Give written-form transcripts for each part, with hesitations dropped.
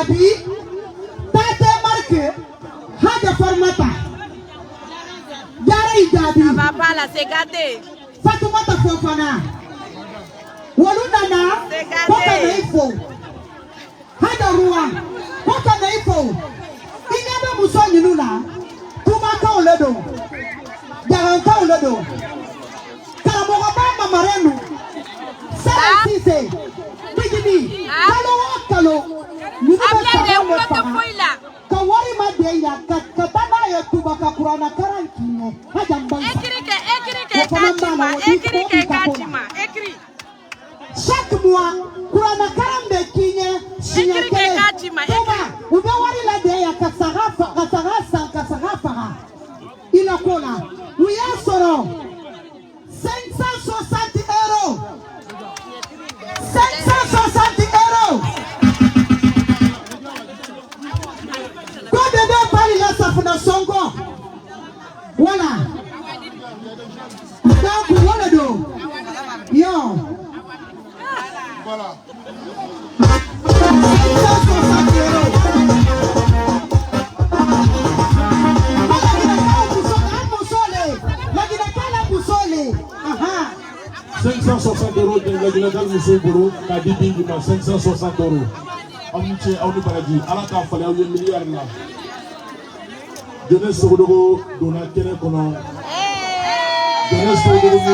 Jabi, Tate Marque, Haja Formata. Yara Jabi. Ça va pas là, c'est gâté. Fatoumata Fofana. Walunana, c'est Kota gâté. Neifo. Haja Rouen, Kota Neifo. Inyama Mousson Yununa, Tumaka Oledo. Garanta Oledo. Karamoraba Marenu. Sarasise. Bigini. Kalo. Appelez-les, où est-ce que vous là? Kawari Madeya, Katana Yatubaka Kurana Karankine. Écris Kachima. Écris. Chaque mois, Kurana Karambe Kine, Écris Kachima. Ubawari la Deya, Kasarafa. Il a quoi là? Oui, à Soro. 560 €. 560 €. Quand de deux parler là, ça fait dans son corps. Voilà. Donc, voilà donc. Yo. Voilà. 560 €. Aha. 560 € de la Guinée Moussouboro, Kadidi, 560 €. Amouché, Aouni Paradis, Alaka Fale, un milliard là. Jeunesse Sogodogo, Dona Kene Kono. Jeunesse Sogodogo,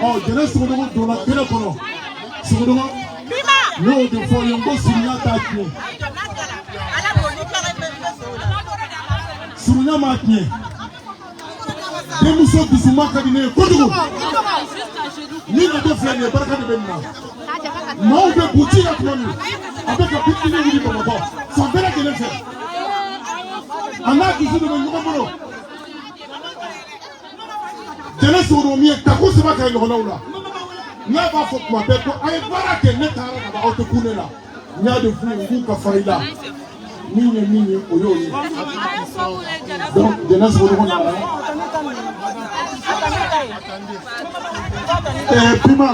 oh, jeunesse Sogodogo, Dona Kene Kono. Sogodogo, non, de Foyongo, Sounia Tatne. Sounia Matne. Demuso Bissouma Kabine, Kodogo. Ni na deux fleurs, Baraka de Benna. Moi, je vais boutir la clonie. Avec la petite ligne de mon bord. Sans faire la téléphone. On a qui joue de mon numéro. Jeunesse Oromie, Tako se va faire le Ronaoula. N'a pas faut que ma bête, aïe, voilà que n'est pas là, on te connaît là. N'y a de fou, vous, Kafarila. Mine, Oyo. Donc, jeunesse Oromie. Pima.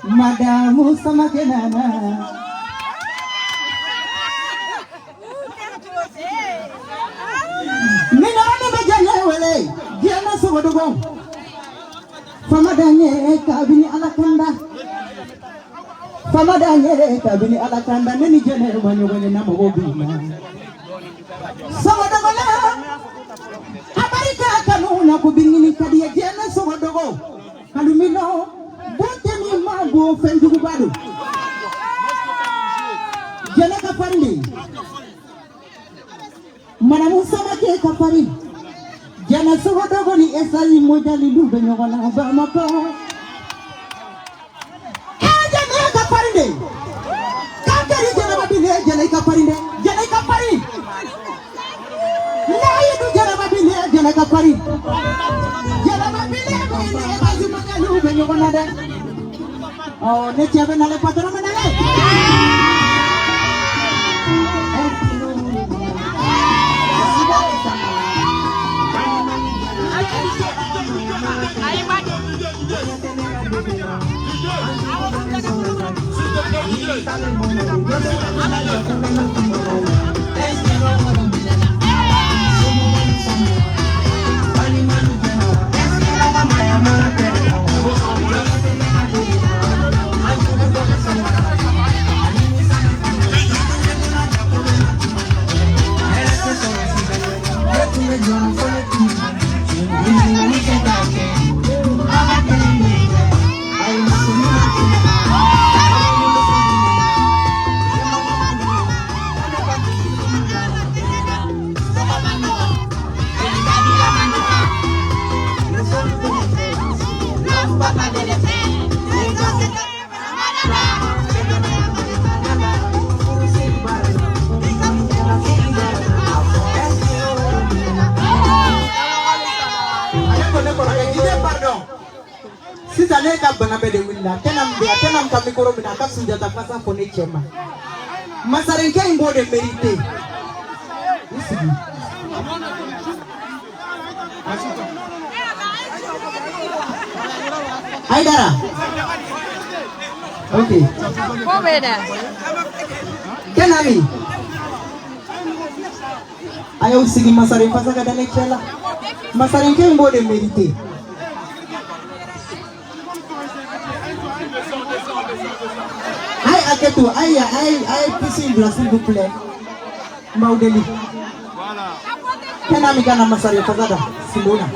Madame Samakenana. Minana Bajanewele, Diana Sogodogo. Famadanye kabini alakanda neni jene wanyogene na mobina. Sogodogo abarika kanuna kubingini kadiye jene sogodogo. Kalumino bote ni mambo fendugu bado. Jene kafarili. Manamusa make kafari. Jana sogodogo ni esali moja lilube nyogana bamako. Jana kafarinde. Kakari jana babile jana kafarinde. Jana kafari. Laidu jana babile jana kafari. Jana babile babile bazima kalube nyogana de. Oh ne tiabe na le patron manale. ne ko jide pardon sisa ne ka bana be de willa tenam ka mikoro mina ka sunjata pasa ko ne chema masarenke ngo de mérité Aidara okay Pobeda kenami ayo sigi masarenke pasa ka dane chela masarenke ngo de mérité Aketu, aïe, piscine blanche, s'il vous plaît. Maudeli. Voilà. Quel ami gana masari fazada? Simona.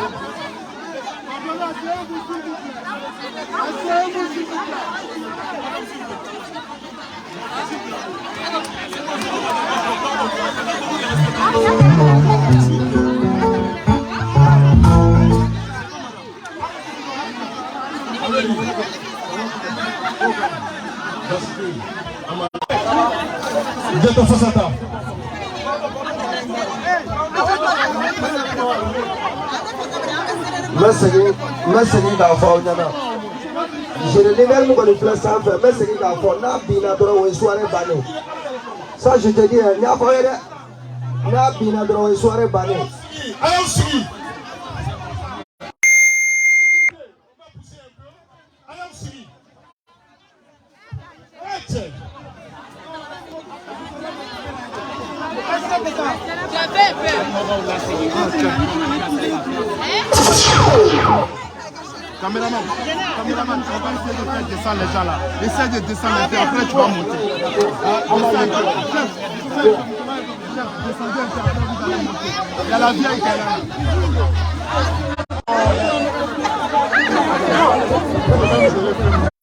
Jeto Fasata. Merci d'enfant. Je ne l'évêque nous connaît plus sans faire. Merci d'enfant. N'a bina droit ou soirée banée. Ça je te dis, n'a pas eu. N'a bina droit ou soirée banée. Allons si. Caméraman, on va essayer de faire descendre les gens là. Essaye de descendre les gens, après tu vas monter. Descendez un peu, après vous allez monter. Il y a la vieille qui est là.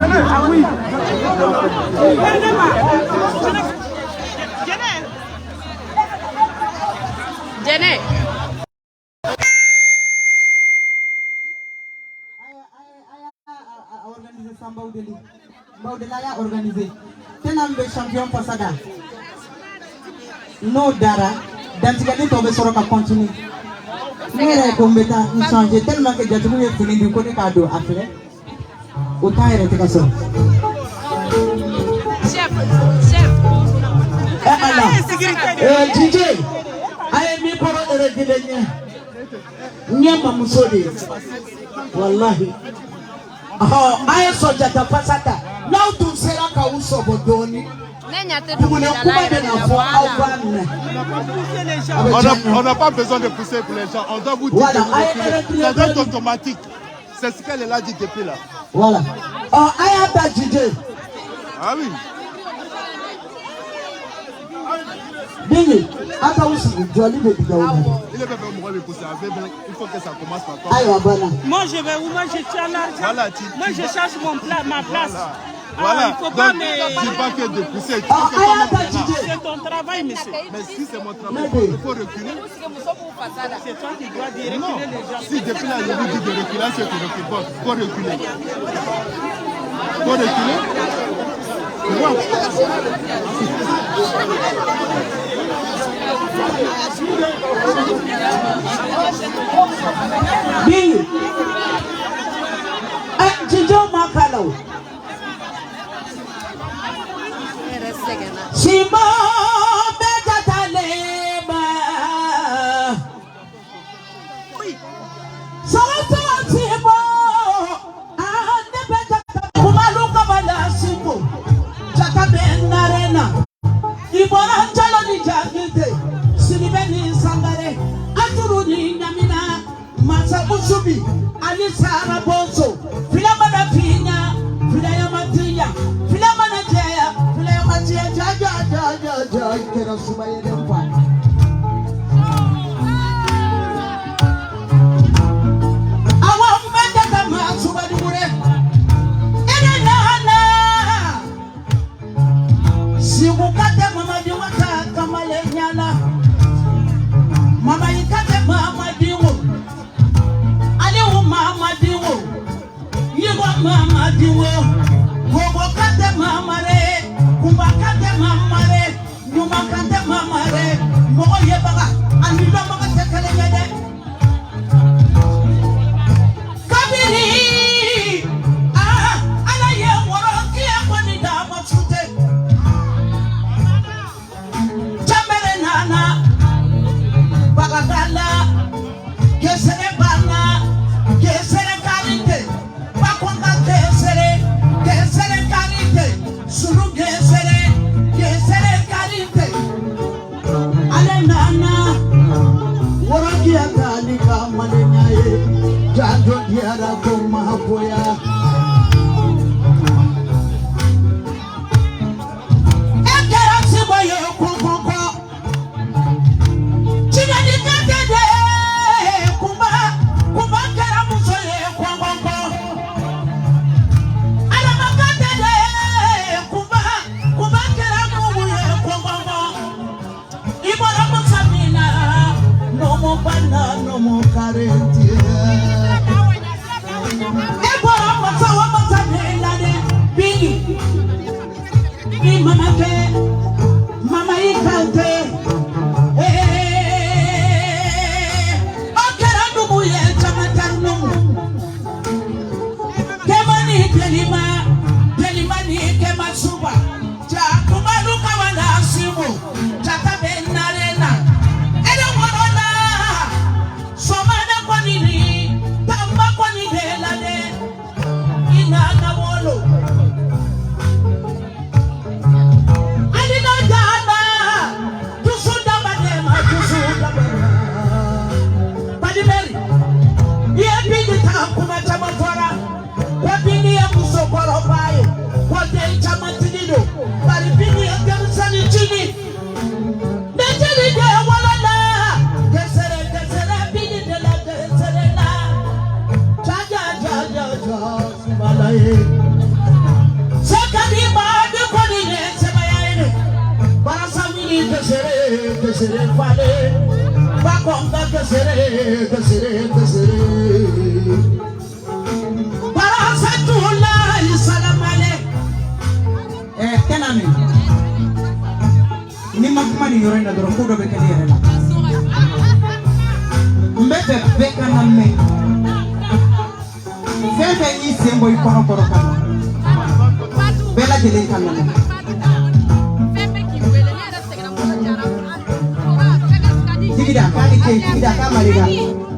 Ah oui. Jene. Baudela organisé. Tenam be champion pasada. No dara. Dantigani tobe soro ka continue. Nere ko meta changer tellement que jatumu ye fini du côté cadeau après. Autant arrêter ka soro. Chef. DJ. Aye mi poro eregile nya. Nyama musodi. Wallahi. Oh, aye soja ta pasata. Now to sera ka uso bodoni. On n'a pas besoin de pousser pour les gens. On doit vous dire que ça doit être automatique. C'est ce qu'elle a dit depuis là. Voilà. Oh, aye ata DJ. Ah oui. Dini, ata usi joli be diga il est pas moi le pousser il faut que ça commence par toi. Aïe voilà. Moi je vais où, moi je tiens l'argent. Voilà, moi je cherche ma place. Voilà. Il faut pas me... C'est pas que de pousser. C'est ton travail, monsieur. Mais si c'est mon travail, il faut reculer. C'est toi qui dois dire non. Reculer les gens. Si depuis là, je vous dis de reculer, c'est que recule pas. Il faut reculer. Il faut reculer. Moi. Bing. Jijo Makalo. Shima Begatalema. Simo. Ande Begata. Kumaluka Bala Simbo. Chakabenarena. Ibora Jalo ni Jagite. Silibeni Sangare. Aturuni Namina. Masa Usubi. Ali Sara Bonso. Filamana Pina. Filayama Tia. Filamana Jaya. Filayama Tia. Jaja. Kera Subaye Dempa. Awa Mbenda Kama Subadi Mure. Enana. Siwukate Mama Diwata Kamale Nyala. Mama Ikate Mama Diwo. Aliwu Mama Diwo. Yiwa Mama Diwo. Wogo Kate Mama Re. Kumba Kate Mama Re. Numa Kate Mama Re. Mogo Yebaga. Anilo Moga Tekele Yede. Jando diara kuma hapoya. Ekera siboye kokoko. China di katede kuma kera musoye kokoko. Ala makatede kuma kera muye kokoko. Ibora musamina no mo bana no mo karenti. Mama ikante okera numu ye chamatanu kemani delima ni kemasuba ja kubaluka wala simu jata benarena ede wona somana kwanini tamba kwani delane ina na wolo ni makumani yorenda doro kudo be kadere la mbete be kana me fefe yi sembo yi kono koro kana bela jele kana tigida kali ke tigida kamaliga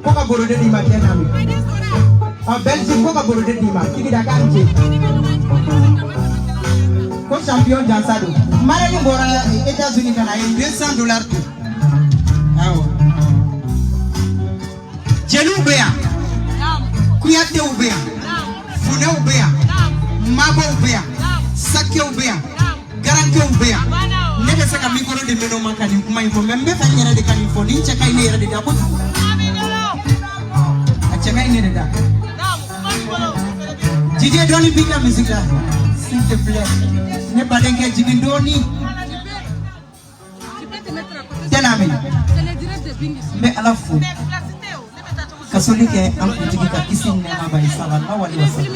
koka borode di makena mi belgi koka borode di ma tigida kanje ko champion jansado mara ni bora États-Unis kana $200 tu awo jelu beya kuyate ubeya fune ubeya mabo ubeya sake ubeya garanke ubeya nebe saka mikoro de meno makani kuma info membe fa nyere de kan info ni cheka ine yere de da ko acheka ine de da DJ Doni pick la musique là s'il te plaît ne pas dengue jigindoni tenami mais à la fois kasolike am jigi ka kisin ne ma bari sallallahu alaihi wasallam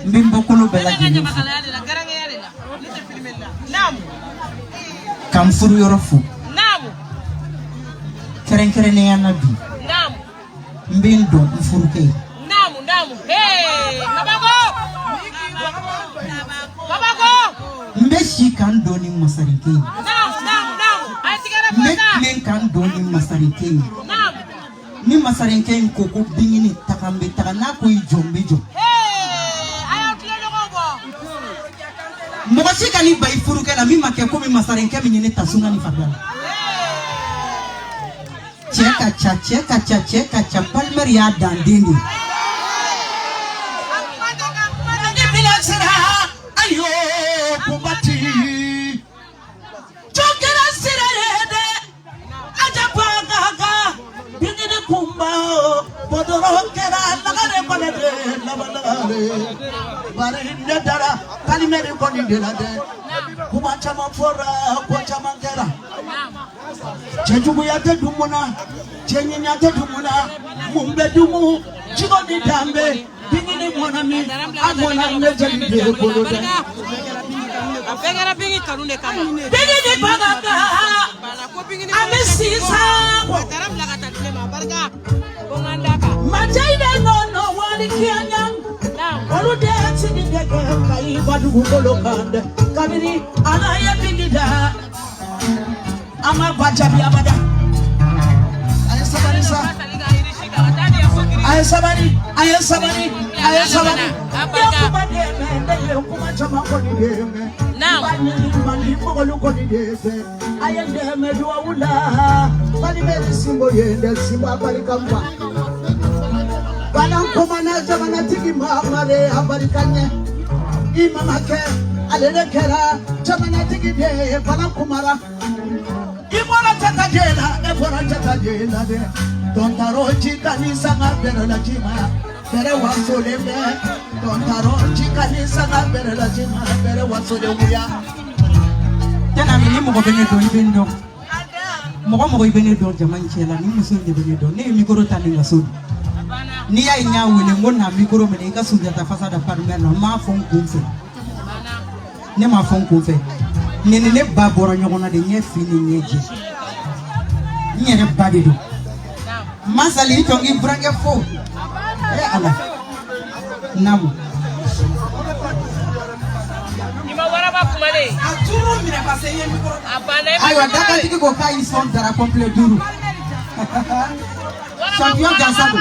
mbimbo kulu bela jini kam furu yorofu keren keren ne nabi mbindo mfuruke mbeshi kan doni masarike meklen kan doni masarike ni masarike koko bingini takambe takana ko ijombe jo mokosi kani bai furuke la mi make ko mi masarike mi ne tasuna ni fadala cheka cha palmer ya dandini ayo kubati chokera sirede ajapagaga bingini kumba podorokera lagare konede labalare bare ndara kalimere konide lade kubacha mafora kubacha mangera chejugu yate dumuna chenyenya yate dumuna mumbe dumu chigoni dambe bingini monami agona ngejeli koloda apegera bingi kanune kama bingini bagaga amesisa taramla katatile mabarga bongandaka majaide nono wali kianyang olude tsinideke kai badugu kolokande kabiri alaye bingida ama bajabi abada ayesabani Balan komana jamana tigi mamare abarikanye. Imama ke alele kera jamana tigi de balan kumara. Ibora chata jela de. Dontaro chikani sanga berela chima. Bere wasole be. Dontaro chikani sanga berela chima. Bere wasole uya. Tena mimi mo bene do ibendo. Mo ibene do jaman chela ni muso de bene do. Ne mikoro tani ngaso. Ni ya nya wele ngona mikoro mene ka suja ta fasada parmer na ma fon kunfe. Ne ma fon kunfe. Ne ba boro nyogona de nye fini nyeji. Nyere badi do. Masali to ibrange fo. Ala. Namu. Ayo daka tiki ko kai son dara complet duru. Champion Gansabo.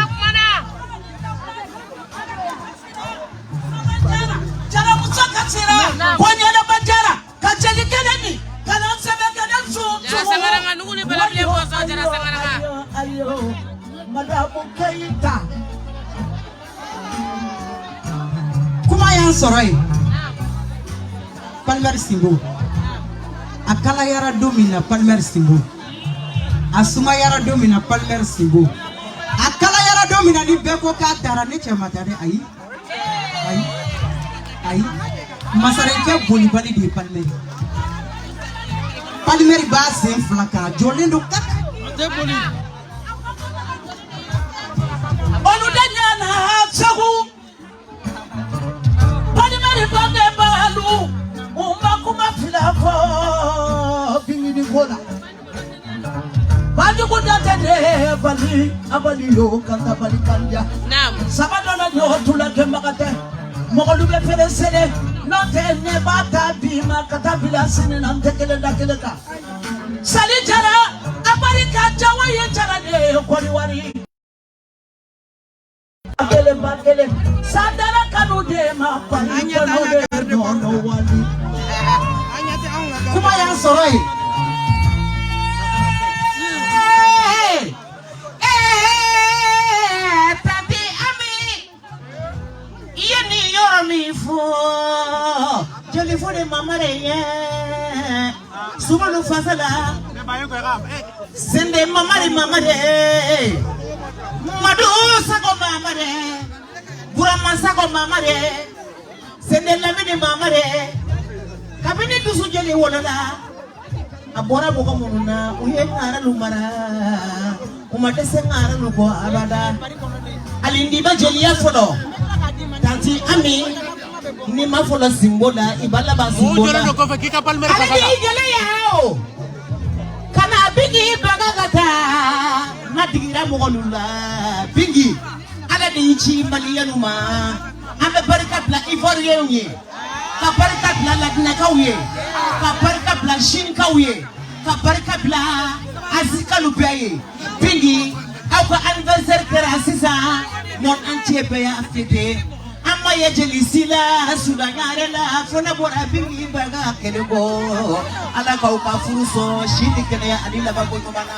Jara musaka tira. Konya na bajara. Kacheli keneni. Kana sebe kana su. Jara sangaranga nuguli bala bile ko so jara sangaranga. Ayo. Madamu Keita. Kuma yan sorai. Palmer Simbo. Akala yara domina Palmer Simbo. Asuma yara domina Palmer Simbo. Akala yara domina ni beko ka dara ne chama dare ai masare ke boli bali di Palmer. Palmer ba sem flaka jolendo kak de boli onu danyana sagu Palmer ba de balu kuma filafo bingini kola Baju kuda tede bali abali yo kanta bali kanja Naam. Sabado na yo tula kemakate Mogolu be fere sele no te ne bata bima kata bila sene na tekele dakele ka Sali jara abali ka jawa ye jara de kwani wari Bakele sadara kanu de ma kwani no wali kuma yan sorai Tati ami yeni yoromi fo jeli fo de mamare ye sumanu fasala sende mamare madu sago mamare burama sago mamare sende lamini mamare kabini dusu jeli wonala abora boka mununa uye ngara lumara umate se ngara luko abada alindi ba jeli ya fodo tanti ami ni ma fodo simbola ibala ba simbola alindi jeli yao kana bigi bagagata nadigira mogolula bigi ala di chi maliyanuma ambe barkat la ivoirien yi ka barkat la ladina kauye ka barkat la shin kauye ka barkat la azika lubiaye bigi au ka anniversaire kera sisa mon entier be ya fete amma ye jeli sila sudanyare la fona bora bigi baga kelego ala ka uka furuso shindi kene ya adila babo nyumana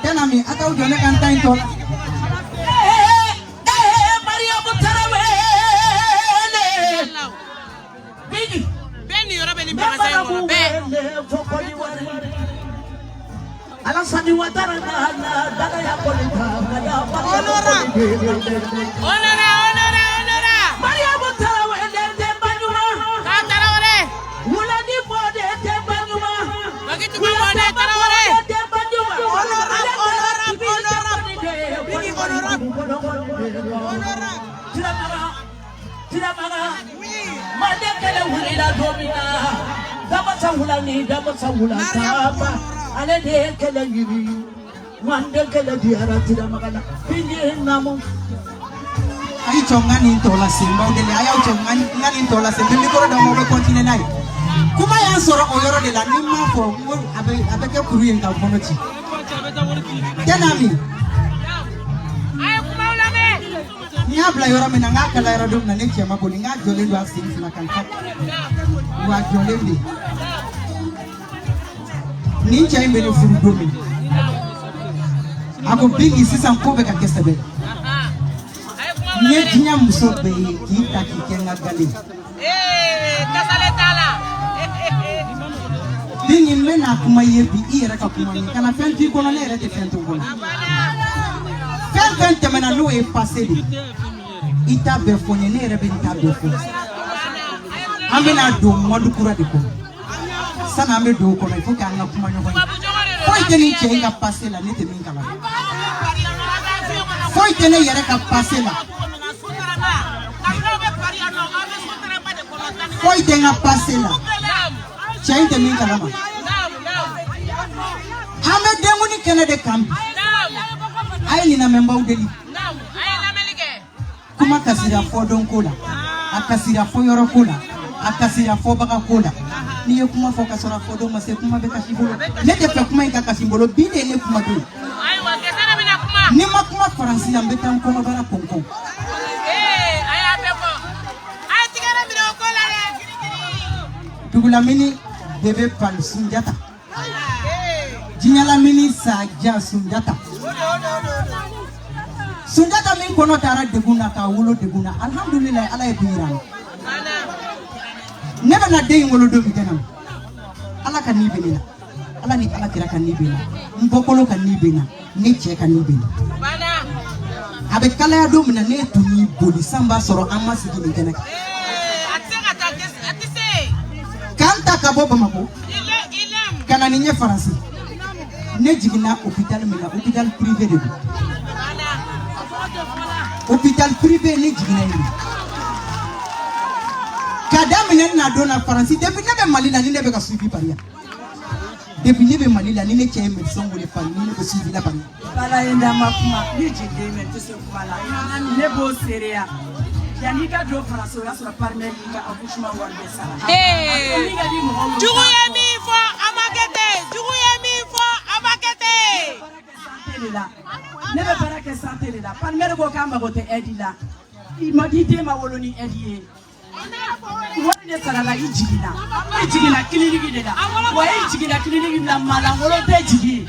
tena mi aka ujone kan tain to Maria Mutarawe bigi Beni yoro beni bana sayo be. Ala sani watara na daga ya polita kada honora Maria Mutarawe de banyuma Ka tarawore. wala ni bode de banyuma Bagitu mo de tarawore. de banyuma honora tira maga mande kele wulila domina dama sangula ni dama sangula tama ale de kele yiri mande kele diara tira maga na pinje namu ai chongani tola simba udele aya chongani tola simba mi koro da mo be continue nai kuma yan soro o yoro de la ni ma fo abe ke kuru yen ka fono ci tena mi Ay kumaula me. ni abla yoro me na ngaka la yoro dum na ne chema boli nga jole do asin na kan ka wa jole ndi ni chai me no furu domi ako bigi sisan ko be ka kesebe Nyetinya muso be kita kikenga gali. Kasale tala. Dingi mena kuma yebi ira ka kuma ni kana fenti kono ne rete fenti kono. Fenti mena lo e passé. Ita be fone ne rebe ita be fone. Amena do modu kura de kono. Sana me do kono ifo ka nga kuma nyogo. Foi teni chenga passé la ne te min kala. Foi teni yere ka passé la. Foi tenga passé la. Chay te min kala ma. Ame demuni kene de kambi. Ay ni na memba udeli. Kuma kasira fo don kola. Akasira fo yoro kola. Akasira fo baka kola. Ni ye kuma fo kasora fo don mase kuma be kasimbolo. Ne te pe kuma ika kasimbolo bide ne kuma do. Aywa kesana mina kuma. Ni ma kuma faransi ya mbeta nkoma bara konko. Aya pepo. Ay tigara mina kola le. Dugula mini bebe pan Sunjata. Jinyala mini saja Sunjata. Sunjata min kono tara deguna ka wulo deguna. Alhamdulillah ala e biran. Neba na dey ngolo do bitanam. Ala kan ni benina. Ala ni ala kira kan ni benina. Mbokolo kan ni benina. Ni che kan ni benina. Bana. Abe kala ya do mina ne tuni boli samba soro amasi gini kene. Kanta ka boba mako. Kana ni nye Faransi. Ne jigina hôpital mina hôpital privé de. Hôpital privé ne jigina ni. Kada mina na dona Faransi depuis ne be Mali la ni ne be ka suivi paria. Depuis ne be Mali la ni ne che médecin wole pa ni ne be suivi la paria. Bala enda makuma ni jide me to se kumala. Ne bo seria. Yani ka do Faransi la sur parmi ka accouchement war de sala. Jugu yemi fo amakete. Jugu yemi fo amakete. Ne be baraka santé la. Parmi ko kamba ko te edila. I madite ma woloni edie. Wani de sala la ijigina. Ijigina kliniki de la. Wa ijigina kliniki na mala wolo te jigi.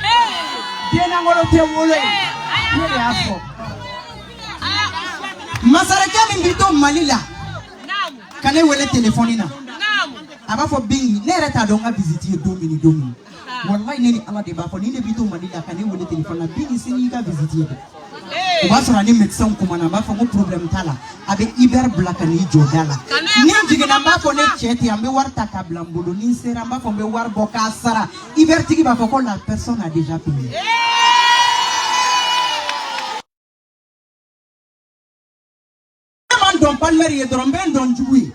Dena wolo te wolo. Ne ya fo. Masaraka min bito Mali la. Kane wele téléphone na. Aba fo bingi ne reta don a visiter domini. Wallahi ne ni ala de ba fo ni ne bito Mali la kane wele téléphone na bingi sini ka visiter. O ba sura ni médecin kuma na ba fo mo problème tala abe iber black ni jodala. Ni jigina ba fo ne cheti ambe warta ka blambolo ni sera ba fo be war boka sara. Iber tigi ba fo ko la personne a déjà payé. Don palmeri e don ben don juwi